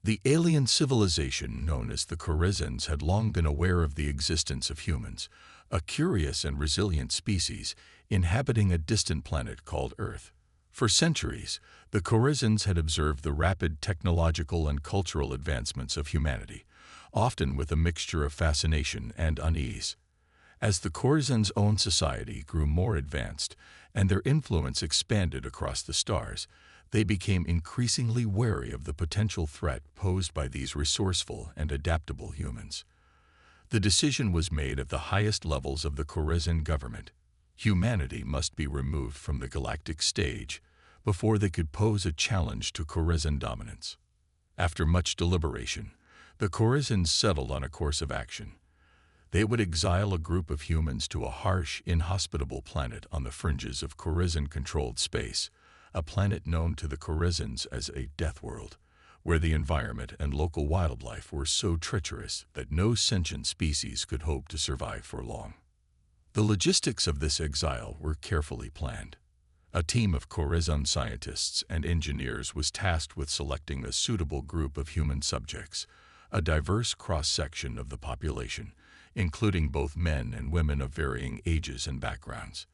The alien civilization known as the Corizons had long been aware of the existence of humans, a curious and resilient species inhabiting a distant planet called Earth. For centuries, the Corizons had observed the rapid technological and cultural advancements of humanity, often with a mixture of fascination and unease. As the Corizons' own society grew more advanced and their influence expanded across the stars, they became increasingly wary of the potential threat posed by these resourceful and adaptable humans. The decision was made at the highest levels of the Corizon government. Humanity must be removed from the galactic stage before they could pose a challenge to Corizon dominance. After much deliberation, the Corizons settled on a course of action. They would exile a group of humans to a harsh, inhospitable planet on the fringes of Corizon-controlled space, a planet known to the Corizons as a Deathworld, where the environment and local wildlife were so treacherous that no sentient species could hope to survive for long. The logistics of this exile were carefully planned. A team of Corizon scientists and engineers was tasked with selecting a suitable group of human subjects, a diverse cross-section of the population, including both men and women of varying ages and backgrounds.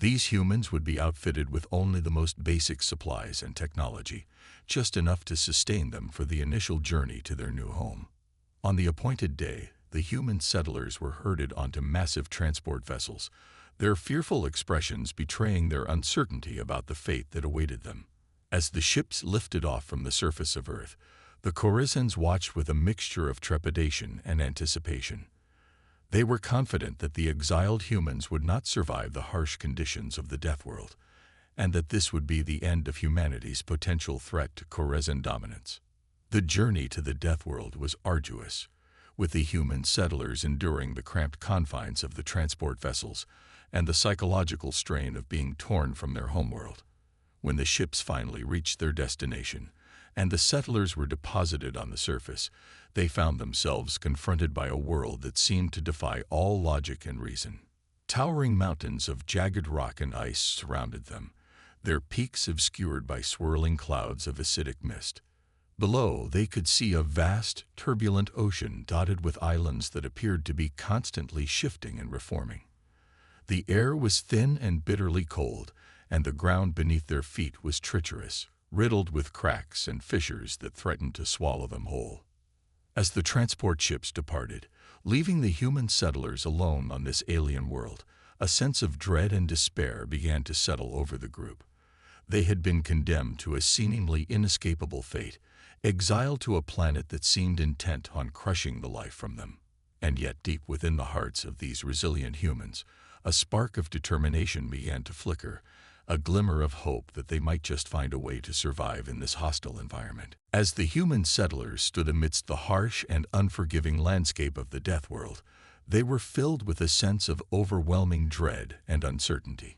These humans would be outfitted with only the most basic supplies and technology, just enough to sustain them for the initial journey to their new home. On the appointed day, the human settlers were herded onto massive transport vessels, their fearful expressions betraying their uncertainty about the fate that awaited them. As the ships lifted off from the surface of Earth, the Corizons watched with a mixture of trepidation and anticipation. They were confident that the exiled humans would not survive the harsh conditions of the Deathworld, and that this would be the end of humanity's potential threat to Corizon dominance. The journey to the Deathworld was arduous, with the human settlers enduring the cramped confines of the transport vessels and the psychological strain of being torn from their homeworld. When the ships finally reached their destination, and the settlers were deposited on the surface, they found themselves confronted by a world that seemed to defy all logic and reason. Towering mountains of jagged rock and ice surrounded them, their peaks obscured by swirling clouds of acidic mist. Below, they could see a vast, turbulent ocean dotted with islands that appeared to be constantly shifting and reforming. The air was thin and bitterly cold, and the ground beneath their feet was treacherous, riddled with cracks and fissures that threatened to swallow them whole. As the transport ships departed, leaving the human settlers alone on this alien world, a sense of dread and despair began to settle over the group. They had been condemned to a seemingly inescapable fate, exiled to a planet that seemed intent on crushing the life from them. And yet deep within the hearts of these resilient humans, a spark of determination began to flicker, a glimmer of hope that they might just find a way to survive in this hostile environment. As the human settlers stood amidst the harsh and unforgiving landscape of the Deathworld, they were filled with a sense of overwhelming dread and uncertainty.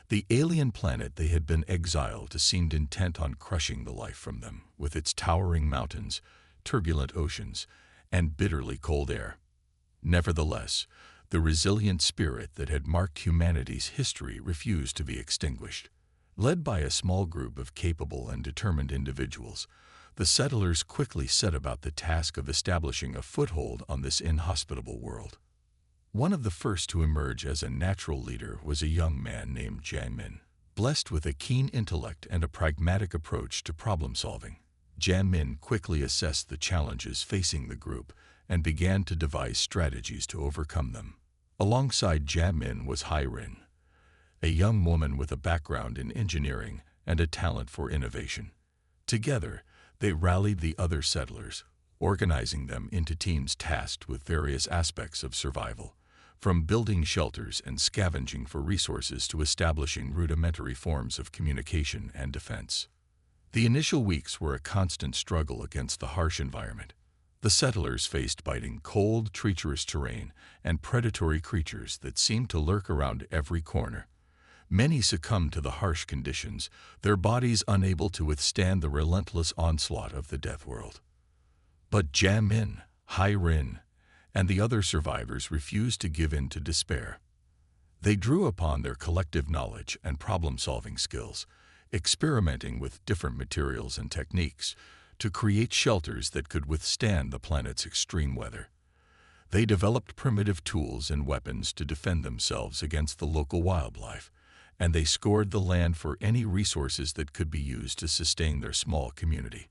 The alien planet they had been exiled to seemed intent on crushing the life from them, with its towering mountains, turbulent oceans, and bitterly cold air. Nevertheless, the resilient spirit that had marked humanity's history refused to be extinguished. Led by a small group of capable and determined individuals, the settlers quickly set about the task of establishing a foothold on this inhospitable world. One of the first to emerge as a natural leader was a young man named Jamin. Blessed with a keen intellect and a pragmatic approach to problem-solving, Jamin quickly assessed the challenges facing the group and began to devise strategies to overcome them. Alongside Jamin was Hairin, a young woman with a background in engineering and a talent for innovation. Together, they rallied the other settlers, organizing them into teams tasked with various aspects of survival, from building shelters and scavenging for resources to establishing rudimentary forms of communication and defense. The initial weeks were a constant struggle against the harsh environment. The settlers faced biting cold, treacherous terrain and predatory creatures that seemed to lurk around every corner. Many succumbed to the harsh conditions, their bodies unable to withstand the relentless onslaught of the Deathworld. But Jamin, Hairin, and the other survivors refused to give in to despair. They drew upon their collective knowledge and problem-solving skills, experimenting with different materials and techniques to create shelters that could withstand the planet's extreme weather. They developed primitive tools and weapons to defend themselves against the local wildlife, and they scoured the land for any resources that could be used to sustain their small community.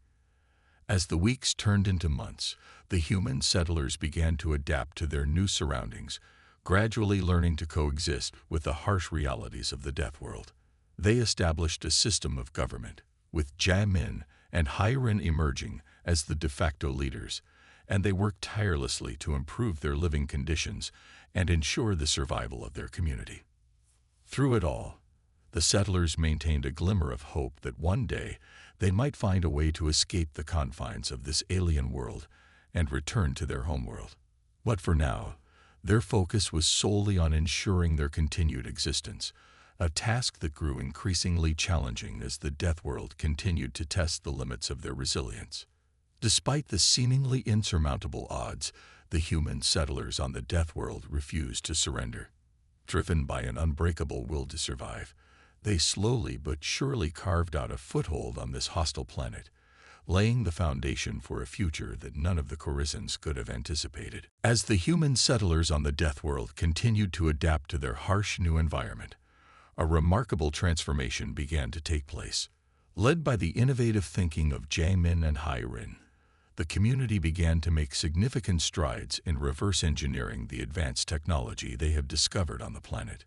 As the weeks turned into months, the human settlers began to adapt to their new surroundings, gradually learning to coexist with the harsh realities of the Deathworld. They established a system of government, with Jamin and Hyrin emerging as the de facto leaders, and they worked tirelessly to improve their living conditions and ensure the survival of their community. Through it all, the settlers maintained a glimmer of hope that one day they might find a way to escape the confines of this alien world and return to their homeworld. But for now, their focus was solely on ensuring their continued existence, a task that grew increasingly challenging as the Deathworld continued to test the limits of their resilience. Despite the seemingly insurmountable odds, the human settlers on the Deathworld refused to surrender. Driven by an unbreakable will to survive, they slowly but surely carved out a foothold on this hostile planet, laying the foundation for a future that none of the Corizons could have anticipated. As the human settlers on the Deathworld continued to adapt to their harsh new environment, a remarkable transformation began to take place. Led by the innovative thinking of Jamin and Hyrin, the community began to make significant strides in reverse engineering the advanced technology they have discovered on the planet.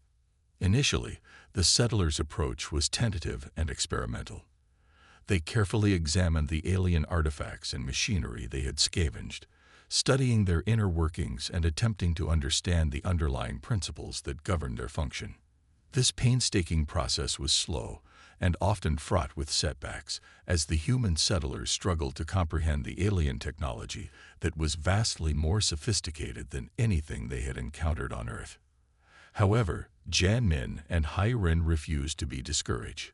Initially, the settlers' approach was tentative and experimental. They carefully examined the alien artifacts and machinery they had scavenged, studying their inner workings and attempting to understand the underlying principles that governed their function. This painstaking process was slow and often fraught with setbacks, as the human settlers struggled to comprehend the alien technology that was vastly more sophisticated than anything they had encountered on Earth. However, Jamin and Hyrin refused to be discouraged.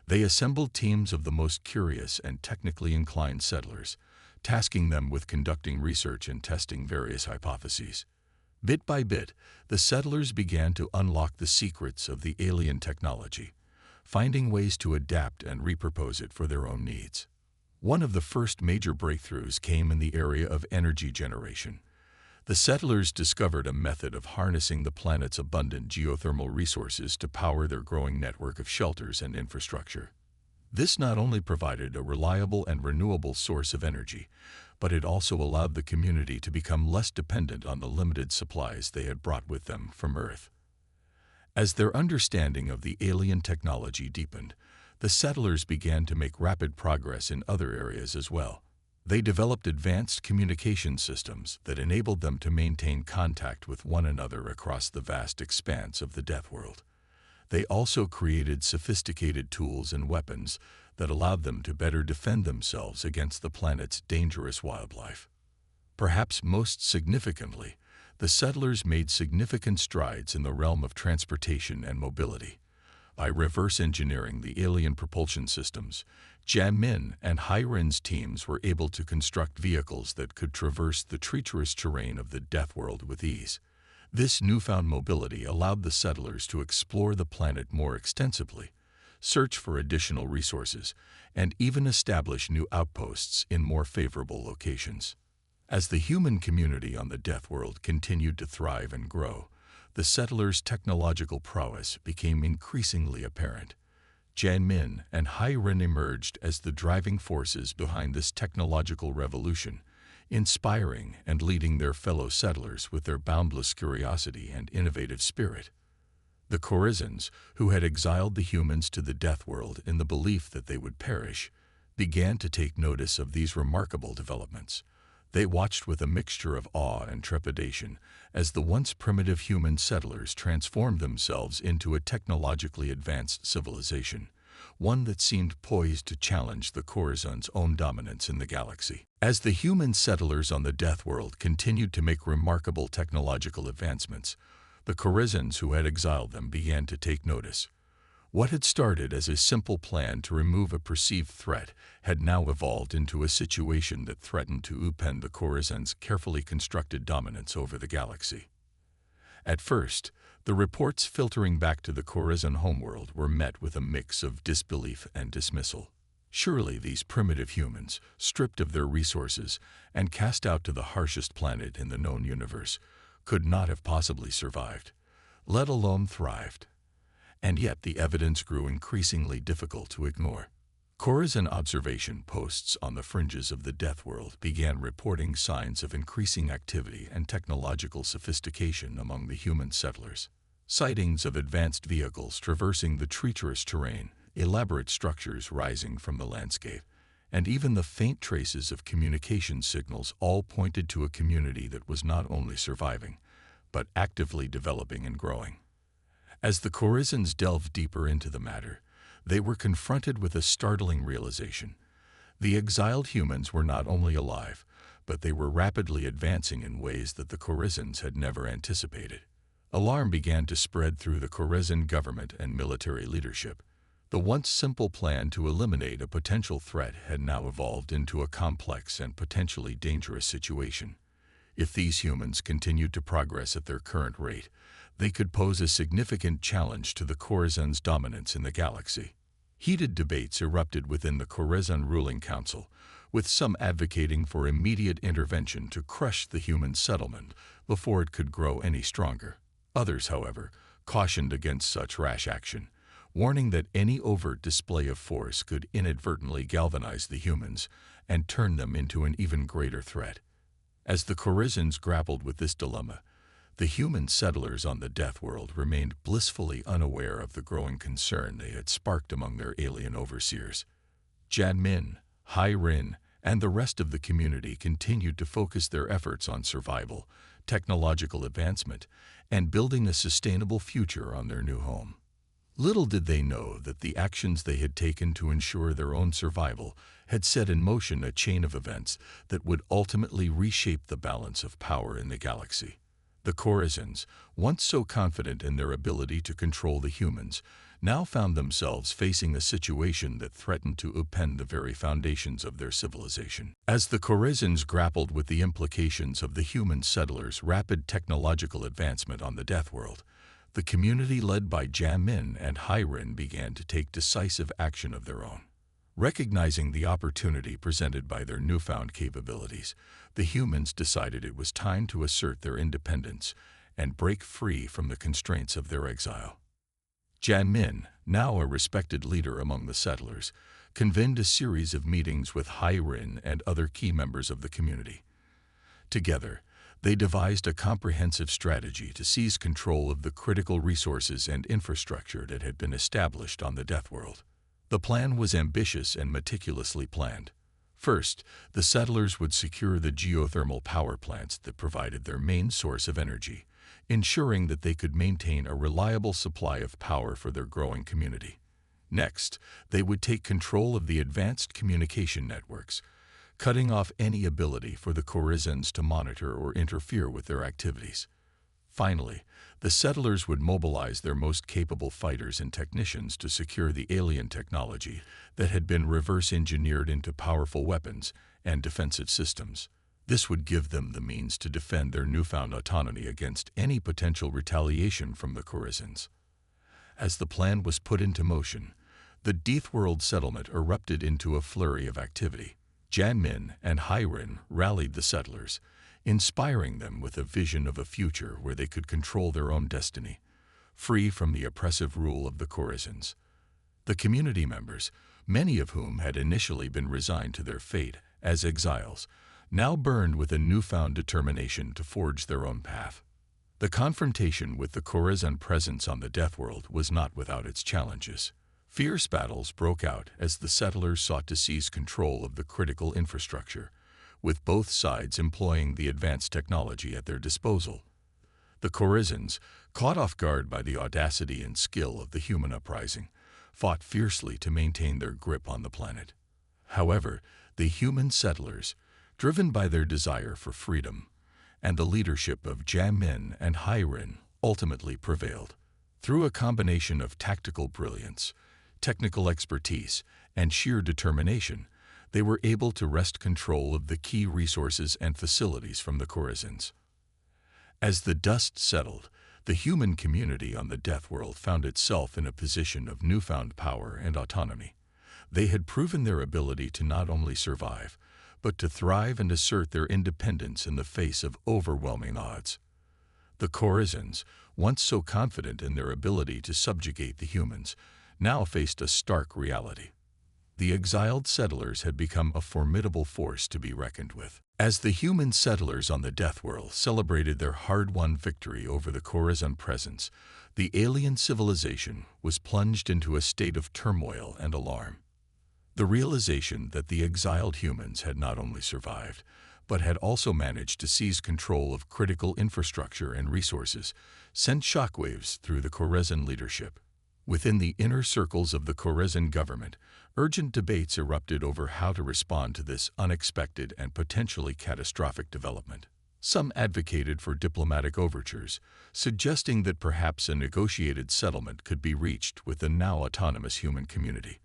They assembled teams of the most curious and technically inclined settlers, tasking them with conducting research and testing various hypotheses. Bit by bit, the settlers began to unlock the secrets of the alien technology, finding ways to adapt and repurpose it for their own needs. One of the first major breakthroughs came in the area of energy generation. The settlers discovered a method of harnessing the planet's abundant geothermal resources to power their growing network of shelters and infrastructure. This not only provided a reliable and renewable source of energy, but it also allowed the community to become less dependent on the limited supplies they had brought with them from Earth. As their understanding of the alien technology deepened, the settlers began to make rapid progress in other areas as well. They developed advanced communication systems that enabled them to maintain contact with one another across the vast expanse of the Deathworld. They also created sophisticated tools and weapons that allowed them to better defend themselves against the planet's dangerous wildlife. Perhaps most significantly, the settlers made significant strides in the realm of transportation and mobility. By reverse engineering the alien propulsion systems, Jamin and Hyrin's teams were able to construct vehicles that could traverse the treacherous terrain of the Deathworld with ease. This newfound mobility allowed the settlers to explore the planet more extensively, search for additional resources, and even establish new outposts in more favorable locations. As the human community on the Deathworld continued to thrive and grow, the settlers' technological prowess became increasingly apparent. Jamin and Hyrin emerged as the driving forces behind this technological revolution, inspiring and leading their fellow settlers with their boundless curiosity and innovative spirit. The Corizons, who had exiled the humans to the Deathworld in the belief that they would perish, began to take notice of these remarkable developments. They watched with a mixture of awe and trepidation as the once primitive human settlers transformed themselves into a technologically advanced civilization, one that seemed poised to challenge the Corizons' own dominance in the galaxy. As the human settlers on the Deathworld continued to make remarkable technological advancements, the Corizons who had exiled them began to take notice. What had started as a simple plan to remove a perceived threat had now evolved into a situation that threatened to upend the Corizons' carefully constructed dominance over the galaxy. At first, the reports filtering back to the Corizon homeworld were met with a mix of disbelief and dismissal. Surely these primitive humans, stripped of their resources and cast out to the harshest planet in the known universe, could not have possibly survived, let alone thrived. And yet the evidence grew increasingly difficult to ignore. Corazon observation posts on the fringes of the Deathworld began reporting signs of increasing activity and technological sophistication among the human settlers. Sightings of advanced vehicles traversing the treacherous terrain, elaborate structures rising from the landscape, and even the faint traces of communication signals all pointed to a community that was not only surviving, but actively developing and growing. As the Corazons delved deeper into the matter, they were confronted with a startling realization. The exiled humans were not only alive, but they were rapidly advancing in ways that the Corazons had never anticipated. Alarm began to spread through the Corazon government and military leadership. The once simple plan to eliminate a potential threat had now evolved into a complex and potentially dangerous situation. If these humans continued to progress at their current rate, they could pose a significant challenge to the Corazon's dominance in the galaxy. Heated debates erupted within the Corazon ruling council, with some advocating for immediate intervention to crush the human settlement before it could grow any stronger. Others, however, cautioned against such rash action, warning that any overt display of force could inadvertently galvanize the humans and turn them into an even greater threat. As the Corazons grappled with this dilemma, the human settlers on the Deathworld remained blissfully unaware of the growing concern they had sparked among their alien overseers. Janmin, Hai-Rin, and the rest of the community continued to focus their efforts on survival, technological advancement, and building a sustainable future on their new home. Little did they know that the actions they had taken to ensure their own survival had set in motion a chain of events that would ultimately reshape the balance of power in the galaxy. The Corazons, once so confident in their ability to control the humans, now found themselves facing a situation that threatened to upend the very foundations of their civilization. As the Corazons grappled with the implications of the human settlers' rapid technological advancement on the Deathworld, the community led by Janmin and Hai-Rin began to take decisive action of their own. Recognizing the opportunity presented by their newfound capabilities, the humans decided it was time to assert their independence and break free from the constraints of their exile. Janmin, now a respected leader among the settlers, convened a series of meetings with Hai-Rin and other key members of the community. Together, they devised a comprehensive strategy to seize control of the critical resources and infrastructure that had been established on the Deathworld. The plan was ambitious and meticulously planned. First, the settlers would secure the geothermal power plants that provided their main source of energy, ensuring that they could maintain a reliable supply of power for their growing community. Next, they would take control of the advanced communication networks, cutting off any ability for the Corazons to monitor or interfere with their activities. Finally, the settlers would mobilize their most capable fighters and technicians to secure the alien technology that had been reverse-engineered into powerful weapons and defensive systems. This would give them the means to defend their newfound autonomy against any potential retaliation from the Corazons. As the plan was put into motion, the Deathworld settlement erupted into a flurry of activity. Janmin and Hai-Rin rallied the settlers, inspiring them with a vision of a future where they could control their own destiny, free from the oppressive rule of the Corazons. The community members, many of whom had initially been resigned to their fate as exiles, now burned with a newfound determination to forge their own path. The confrontation with the Corazon presence on the Deathworld was not without its challenges. Fierce battles broke out as the settlers sought to seize control of the critical infrastructure, with both sides employing the advanced technology at their disposal. The Corazons, caught off guard by the audacity and skill of the human uprising, fought fiercely to maintain their grip on the planet. However, the human settlers, driven by their desire for freedom, and the leadership of Janmin and Hai-Rin, ultimately prevailed. Through a combination of tactical brilliance, technical expertise, and sheer determination, they were able to wrest control of the key resources and facilities from the Corazons. As the dust settled, the human community on the Deathworld found itself in a position of newfound power and autonomy. They had proven their ability to not only survive, but to thrive and assert their independence in the face of overwhelming odds. The Chorizans, once so confident in their ability to subjugate the humans, now faced a stark reality. The exiled settlers had become a formidable force to be reckoned with. As the human settlers on the Deathworld celebrated their hard-won victory over the Chorizan presence, the alien civilization was plunged into a state of turmoil and alarm. The realization that the exiled humans had not only survived, but had also managed to seize control of critical infrastructure and resources sent shockwaves through the Chorizan leadership. Within the inner circles of the Chorizan government, urgent debates erupted over how to respond to this unexpected and potentially catastrophic development. Some advocated for diplomatic overtures, suggesting that perhaps a negotiated settlement could be reached with the now autonomous human community.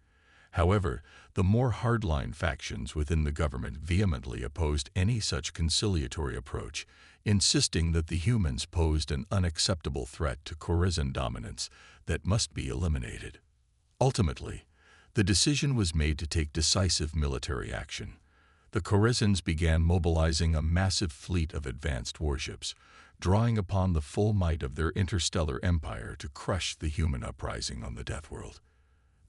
However, the more hardline factions within the government vehemently opposed any such conciliatory approach, insisting that the humans posed an unacceptable threat to Chorizan dominance that must be eliminated. Ultimately, the decision was made to take decisive military action. The Chorizans began mobilizing a massive fleet of advanced warships, drawing upon the full might of their interstellar empire to crush the human uprising on the Deathworld.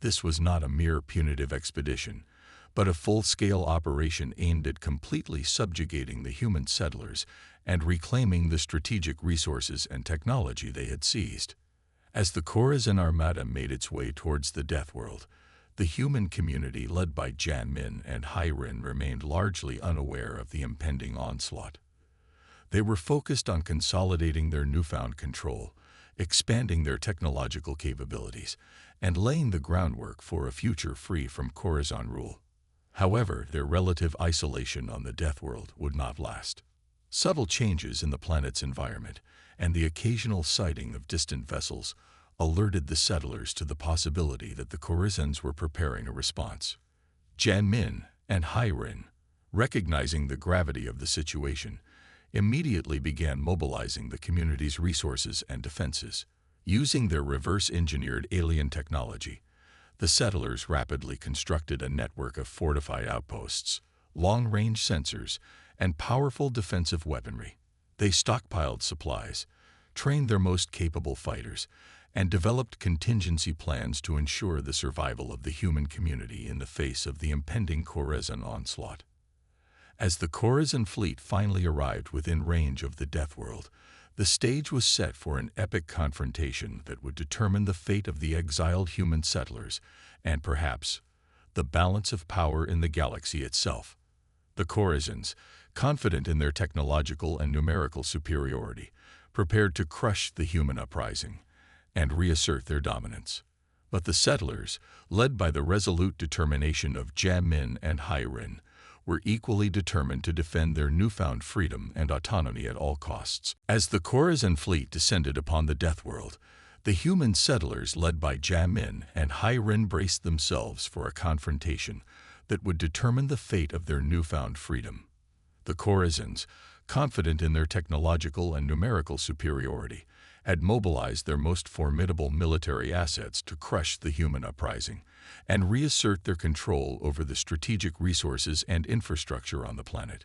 This was not a mere punitive expedition, but a full-scale operation aimed at completely subjugating the human settlers and reclaiming the strategic resources and technology they had seized. As the Chorizan armada made its way towards the Deathworld, the human community led by Jan Min and Hai Rin remained largely unaware of the impending onslaught. They were focused on consolidating their newfound control, expanding their technological capabilities, and laying the groundwork for a future free from Chorizan rule. However, their relative isolation on the Deathworld would not last. Subtle changes in the planet's environment and the occasional sighting of distant vessels alerted the settlers to the possibility that the Chorizans were preparing a response. Jan Min and Hai Rin, recognizing the gravity of the situation, immediately began mobilizing the community's resources and defenses. Using their reverse-engineered alien technology, the settlers rapidly constructed a network of fortified outposts, long-range sensors, and powerful defensive weaponry. They stockpiled supplies, trained their most capable fighters, and developed contingency plans to ensure the survival of the human community in the face of the impending Chorizan onslaught. As the Chorizan fleet finally arrived within range of the Deathworld, the stage was set for an epic confrontation that would determine the fate of the exiled human settlers and, perhaps, the balance of power in the galaxy itself. The Chorizans, confident in their technological and numerical superiority, prepared to crush the human uprising and reassert their dominance. But the settlers, led by the resolute determination of Jan Min and Hai Rin, were equally determined to defend their newfound freedom and autonomy at all costs. As the Chorizan fleet descended upon the Deathworld, the human settlers led by Jan Min and Hai Rin braced themselves for a confrontation that would determine the fate of their newfound freedom. The Chorizans, confident in their technological and numerical superiority, had mobilized their most formidable military assets to crush the human uprising and reassert their control over the strategic resources and infrastructure on the planet.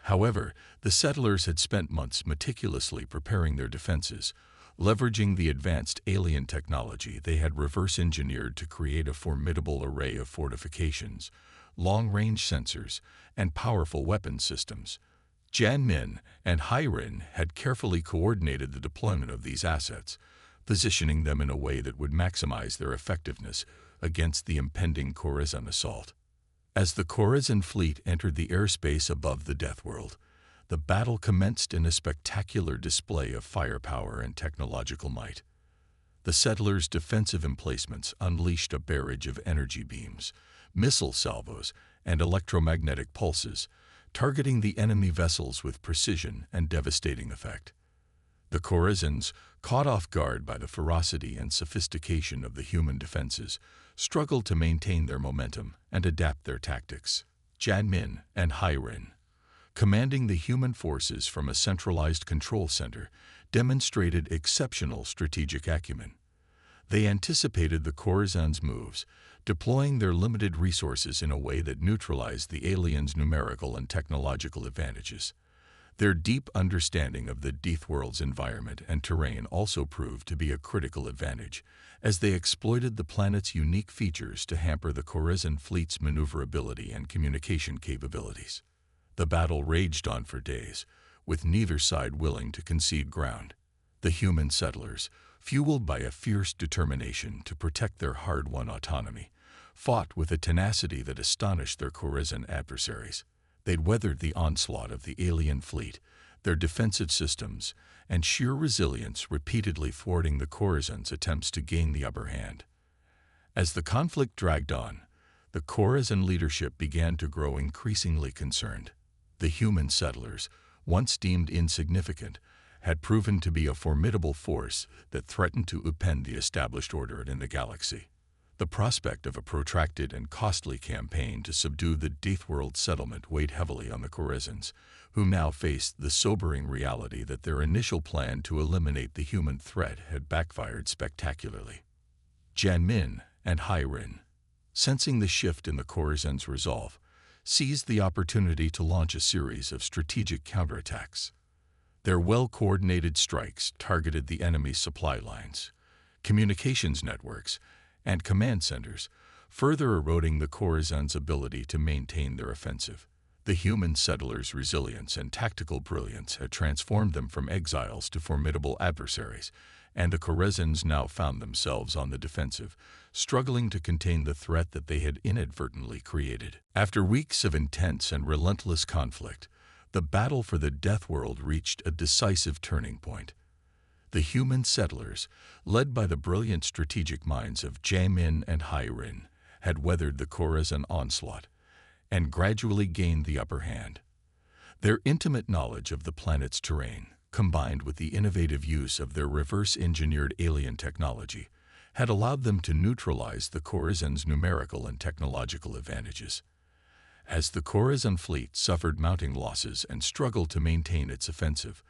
However, the settlers had spent months meticulously preparing their defenses, leveraging the advanced alien technology they had reverse-engineered to create a formidable array of fortifications, long-range sensors, and powerful weapon systems. Jan Min and Hai Rin had carefully coordinated the deployment of these assets, positioning them in a way that would maximize their effectiveness against the impending Chorizan assault. As the Chorizan fleet entered the airspace above the Deathworld, the battle commenced in a spectacular display of firepower and technological might. The settlers' defensive emplacements unleashed a barrage of energy beams, missile salvos, and electromagnetic pulses, targeting the enemy vessels with precision and devastating effect. The Chorizans, caught off guard by the ferocity and sophistication of the human defenses, struggled to maintain their momentum and adapt their tactics. Jan Min and Hai Rin, commanding the human forces from a centralized control center, demonstrated exceptional strategic acumen. They anticipated the Chorizans' moves, deploying their limited resources in a way that neutralized the aliens' numerical and technological advantages. Their deep understanding of the Deathworld's environment and terrain also proved to be a critical advantage, as they exploited the planet's unique features to hamper the Khorasan fleet's maneuverability and communication capabilities. The battle raged on for days, with neither side willing to concede ground. The human settlers, fueled by a fierce determination to protect their hard-won autonomy, fought with a tenacity that astonished their Khorasan adversaries. They'd weathered the onslaught of the alien fleet, their defensive systems, and sheer resilience repeatedly thwarting the Khorasan's attempts to gain the upper hand. As the conflict dragged on, the Khorasan leadership began to grow increasingly concerned. The human settlers, once deemed insignificant, had proven to be a formidable force that threatened to upend the established order in the galaxy. The prospect of a protracted and costly campaign to subdue the Deathworld settlement weighed heavily on the Khorasans, who now faced the sobering reality that their initial plan to eliminate the human threat had backfired spectacularly. Janmin and Hyrin, sensing the shift in the Khorasans' resolve, seized the opportunity to launch a series of strategic counterattacks. Their well-coordinated strikes targeted the enemy's supply lines, communications networks, and command centers, further eroding the Khorasans' ability to maintain their offensive. The human settlers' resilience and tactical brilliance had transformed them from exiles to formidable adversaries, and the Khorasans now found themselves on the defensive, struggling to contain the threat that they had inadvertently created. After weeks of intense and relentless conflict, the battle for the Deathworld reached a decisive turning point. The human settlers, led by the brilliant strategic minds of Jamin and Hyrin, had weathered the Khorasan onslaught and gradually gained the upper hand. Their intimate knowledge of the planet's terrain, combined with the innovative use of their reverse-engineered alien technology, had allowed them to neutralize the Khorasans' numerical and technological advantages. As the Khorasan fleet suffered mounting losses and struggled to maintain its offensive,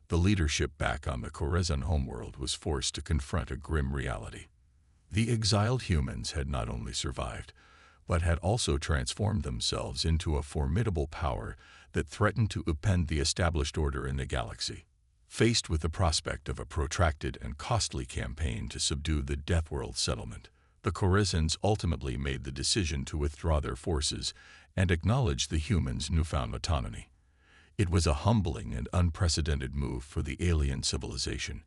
the leadership back on the Khorasan homeworld was forced to confront a grim reality. The exiled humans had not only survived, but had also transformed themselves into a formidable power that threatened to upend the established order in the galaxy. Faced with the prospect of a protracted and costly campaign to subdue the Deathworld settlement, the Khorasans ultimately made the decision to withdraw their forces and acknowledge the humans' newfound autonomy. It was a humbling and unprecedented move for the alien civilization,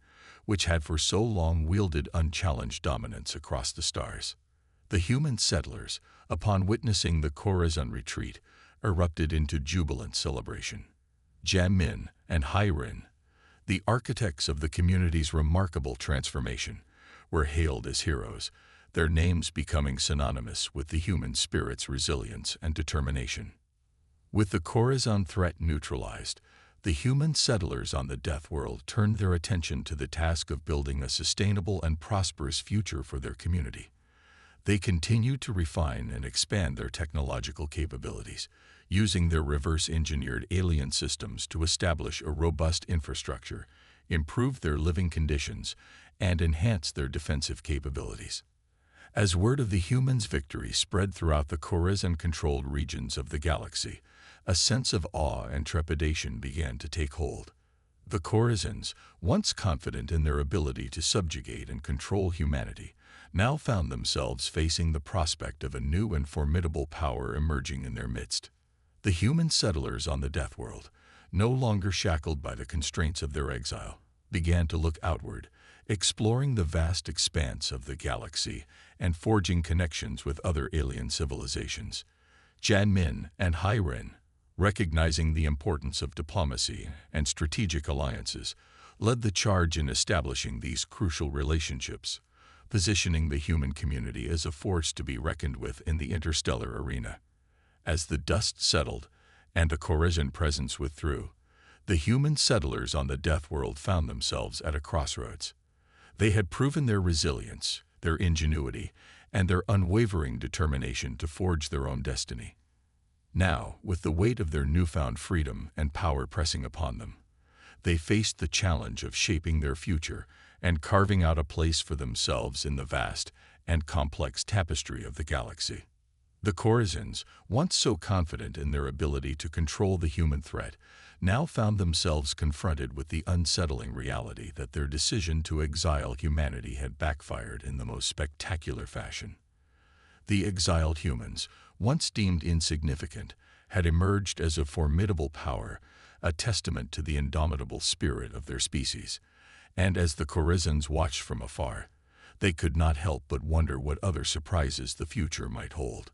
which had for so long wielded unchallenged dominance across the stars. The human settlers, upon witnessing the Khorasan retreat, erupted into jubilant celebration. Jamin and Hyrin, the architects of the community's remarkable transformation, were hailed as heroes, their names becoming synonymous with the human spirit's resilience and determination. With the Khorasan threat neutralized, the human settlers on the Deathworld turned their attention to the task of building a sustainable and prosperous future for their community. They continued to refine and expand their technological capabilities, using their reverse-engineered alien systems to establish a robust infrastructure, improve their living conditions, and enhance their defensive capabilities. As word of the humans' victory spread throughout the Khorasan-controlled regions of the galaxy, a sense of awe and trepidation began to take hold. The Khorasans, once confident in their ability to subjugate and control humanity, now found themselves facing the prospect of a new and formidable power emerging in their midst. The human settlers on the Deathworld, no longer shackled by the constraints of their exile, began to look outward, exploring the vast expanse of the galaxy and forging connections with other alien civilizations. Janmin and Hyrin, recognizing the importance of diplomacy and strategic alliances, led the charge in establishing these crucial relationships, positioning the human community as a force to be reckoned with in the interstellar arena. As the dust settled and the Khorasan presence withdrew, the human settlers on the Deathworld found themselves at a crossroads. They had proven their resilience, their ingenuity, and their unwavering determination to forge their own destiny. Now, with the weight of their newfound freedom and power pressing upon them, they faced the challenge of shaping their future and carving out a place for themselves in the vast and complex tapestry of the galaxy. The Corazons, once so confident in their ability to control the human threat, now found themselves confronted with the unsettling reality that their decision to exile humanity had backfired in the most spectacular fashion. The exiled humans, once deemed insignificant, had emerged as a formidable power, a testament to the indomitable spirit of their species. And as the Corazons watched from afar, they could not help but wonder what other surprises the future might hold.